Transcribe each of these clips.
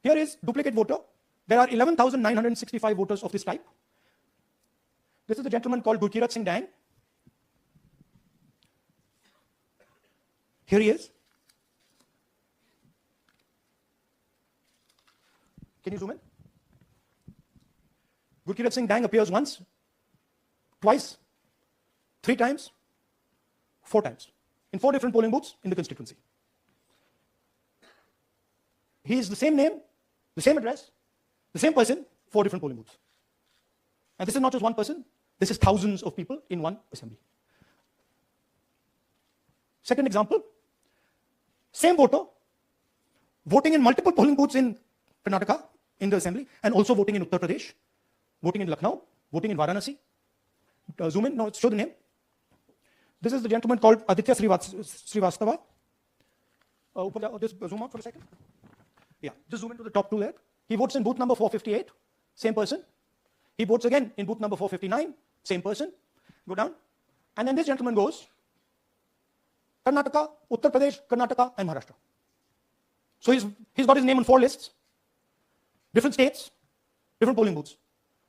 Here is duplicate voter. There are 11,965 voters of this type. This is a gentleman called Gurkirat Singh Dang. Here he is. Can you zoom in? Gurkirat Singh Dang appears once, twice, 3 times, 4 times, in 4 different polling booths in the constituency. He is the same name, the same address, the same person, 4 different polling booths. And this is not just one person, this is thousands of people in one assembly. Second example, same voter, voting in multiple polling booths in Karnataka, in the assembly, and also voting in Uttar Pradesh, voting in Lucknow, voting in Varanasi. Zoom in, no, show the name. This is the gentleman called Aditya Srivastava. Just zoom out for a second. Yeah, just zoom into the top 2 there. He votes in booth number 458, same person. He votes again in booth number 459, same person. Go down. And then this gentleman goes, Karnataka, Uttar Pradesh, Karnataka, and Maharashtra. So he's got his name on 4 lists, different states, different polling booths.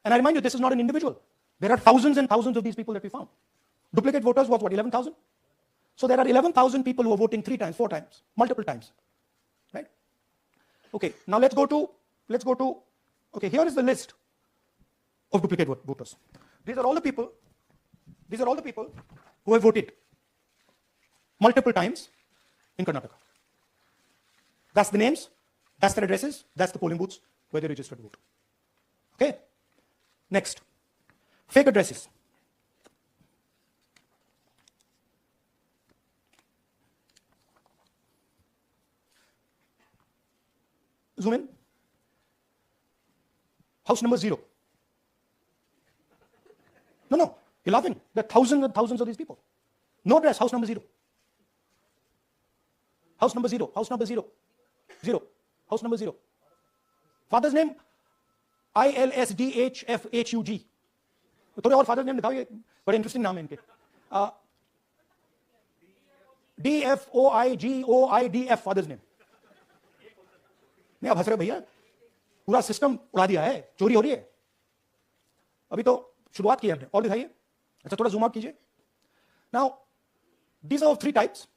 And I remind you, this is not an individual. There are thousands and thousands of these people that we found. Duplicate voters was what, 11,000? So there are 11,000 people who are voting 3 times, 4 times, multiple times. Right? Okay, now let's go to, okay, here is the list of duplicate voters. These are all the people who have voted multiple times in Karnataka. That's the names, that's their addresses, that's the polling booths where they registered to vote. Okay? Next, fake addresses. Zoom in. House number 0. No, you're laughing. There are thousands and thousands of these people. No address, house number 0. House number 0, house number 0. 0, house number 0. Father's name, ILSDHFHUG. थोड़े और father name दिखाओ, ये बड़े interesting नाम है इनके. DFOIGOIDF father's name. नहीं आप हंस रहे भैया, पूरा सिस्टम उड़ा दिया है, चोरी हो रही है. अभी तो शुरुआत की है हमने, और दिखाइए. अच्छा थोड़ा जूम आउट कीजिए. Now, these are of 3 types.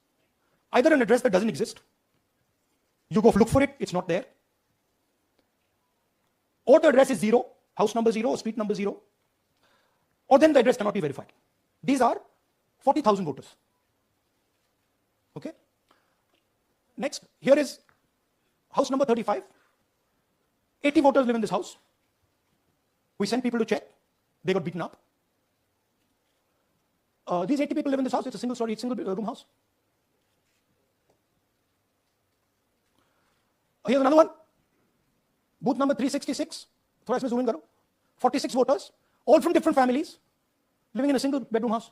Either an address that doesn't exist, you go look for it, it's not there. Or the address is 0, house number 0, or street number 0. Or then the address cannot be verified. These are 40,000 voters. Okay? Next, here is house number 35. 80 voters live in this house. We sent people to check. They got beaten up. These 80 people live in this house. It's a single story, single room house. Here's another one. Booth number 366. थोड़ा इसमें zoom in करो. 46 voters, all from different families, living in a single bedroom house.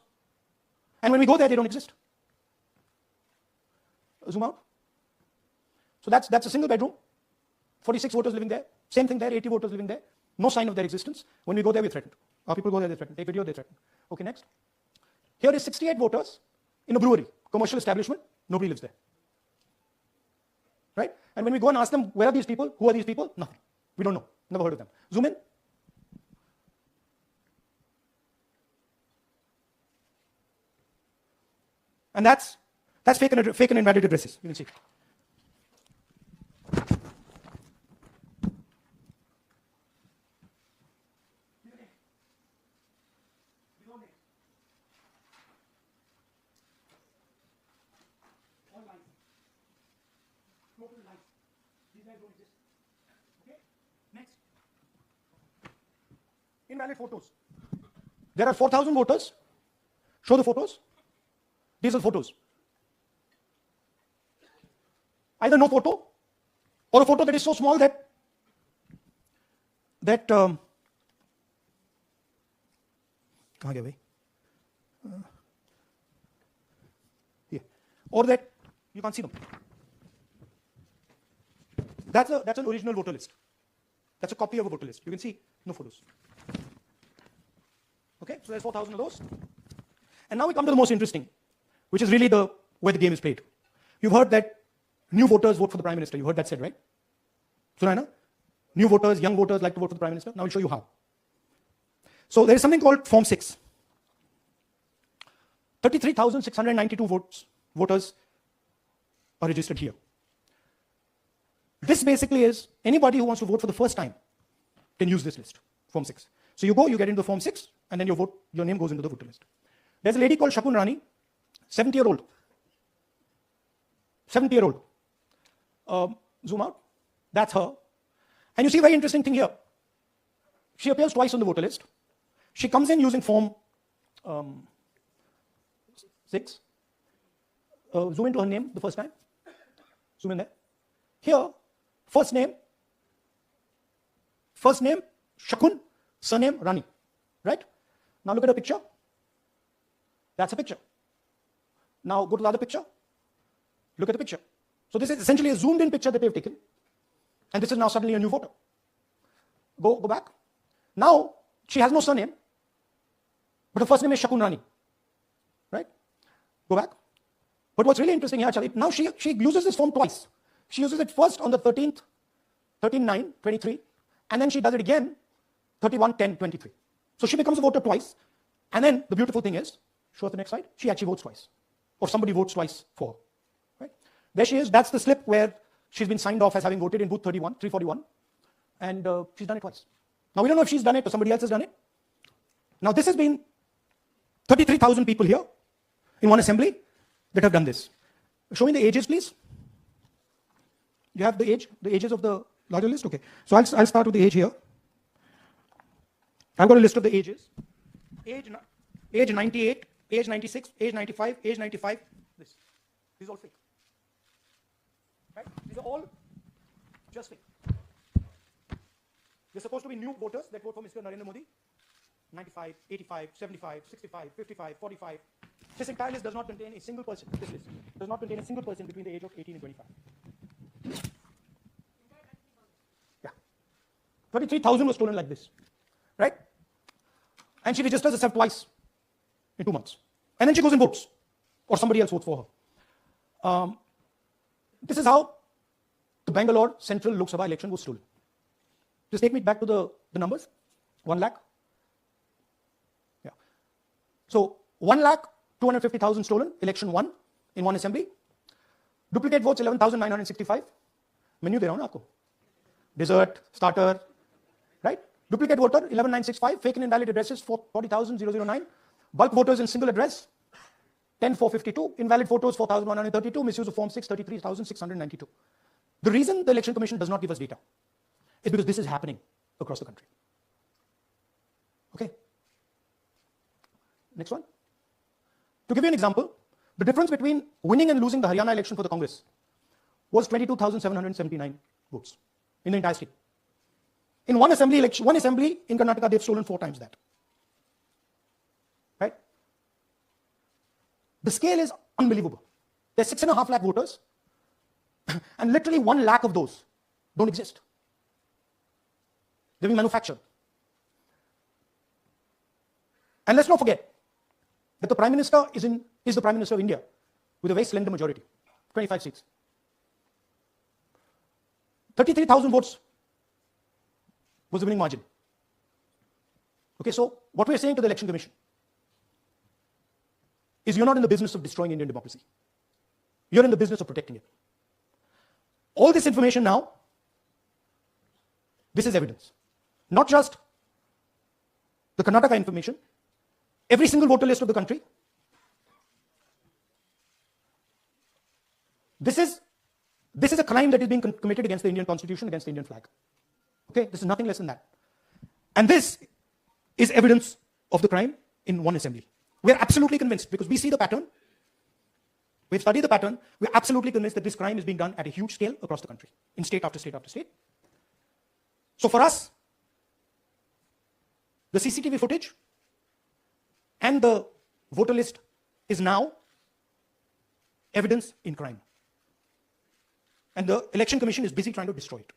And when we go there, they don't exist. Zoom out. So that's a single bedroom. 46 voters living there. Same thing there, 80 voters living there. No sign of their existence. When we go there, we're threatened. Our people go there, they're threatened. Take video, they're threatened. Okay, next. Here is 68 voters in a brewery, commercial establishment. Nobody lives there. Right? And when we go and ask them, where are these people? Who are these people? Nothing. We don't know. Never heard of them. Zoom in. And that's fake and invalid addresses. You can see. Invalid photos. There are 4,000 voters. Show the photos. These are photos. Either no photo or a photo that is so small that कहाँ गया भाई? Yeah. Or that you can't see them. That's an original voter list. That's a copy of a voter list. You can see no photos. Okay, so there's 4,000 of those. And now we come to the most interesting, which is really where the game is played. You've heard that new voters vote for the Prime Minister. You heard that said, right? सुना है ना? New voters, young voters like to vote for the Prime Minister. Now I'll show you how. So there is something called Form 6. 33,692 voters are registered here. This basically is anybody who wants to vote for the first time can use this list, Form 6. So you go, you get into the Form 6, and then your name goes into the voter list. There's a lady called Shakun Rani, 70-year-old. 70-year-old. Zoom out. That's her. And you see a very interesting thing here. She appears twice on the voter list. She comes in using Form 6. Zoom into her name the first time. Zoom in there. Here, first name, Shakun, surname, Rani. Right? Now look at her picture. That's a picture. Now go to the other picture. Look at the picture. So this is essentially a zoomed in picture that they've taken. And this is now suddenly a new photo. Go back. Now, she has no surname, but her first name is Shakun Rani. Right? Go back. But what's really interesting here, now she uses this form twice. She uses it first on the 13th, 13/9/23, and then she does it again, 31/10/23. So she becomes a voter twice. And then the beautiful thing is, show us the next slide, she actually votes twice. Or somebody votes twice for her. Right? There she is. That's the slip where she's been signed off as having voted in booth 341. And she's done it twice. Now we don't know if she's done it or somebody else has done it. Now this has been 33,000 people here in one assembly that have done this. Show me the ages, please. You have the ages of the larger list? Okay. So I'll start with the age here. I've got a list of the ages. Age 98, age 96, age 95, age 95. These are all fake. Right? These are all just fake. They're supposed to be new voters that vote for Mr. Narendra Modi. 95, 85, 75, 65, 55, 45. This entire list does not contain a single person. This list does not contain a single person between the age of 18 and 25. Yeah. 33,000 was stolen like this. Right? And she registers herself twice in 2 months. And then she goes and votes. Or somebody else votes for her. This is how the Bangalore Central Lok Sabha election was stolen. Just take me back to the numbers. 1 lakh. Yeah. So 1,250,000 stolen, election 1 in one assembly. Duplicate votes 11,965. Menu de raha hu na aapko. Dessert, starter, right? Duplicate voter 11,965. Fake and invalid addresses 40,009. Bulk voters in single address 10,452. Invalid photos 4,132. Misuse of Form 6 33,692. The reason the Election Commission does not give us data is because this is happening across the country. Okay. Next one. To give you an example, the difference between winning and losing the Haryana election for the Congress was 22,779 votes in the entire state. In one assembly in Karnataka, they've stolen 4 times that. Right? The scale is unbelievable. There's 6.5 lakh voters, and literally 1 lakh of those don't exist. They're being manufactured. And let's not forget that the Prime Minister is the Prime Minister of India with a very slender majority, 25 seats. 33,000 votes was the winning margin. Okay, so what we're saying to the Election Commission is you're not in the business of destroying Indian democracy. You're in the business of protecting it. All this information now, this is evidence. Not just the Karnataka information, every single voter list of the country. This is a crime that is being committed against the Indian Constitution, against the Indian flag. Okay, this is nothing less than that. And this is evidence of the crime in one assembly. We're absolutely convinced, because we see the pattern, we've studied the pattern, we're absolutely convinced that this crime is being done at a huge scale across the country, in state after state after state. So for us, the CCTV footage and the voter list is now evidence in crime. And the Election Commission is busy trying to destroy it.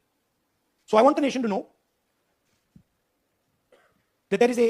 So I want the nation to know that there is a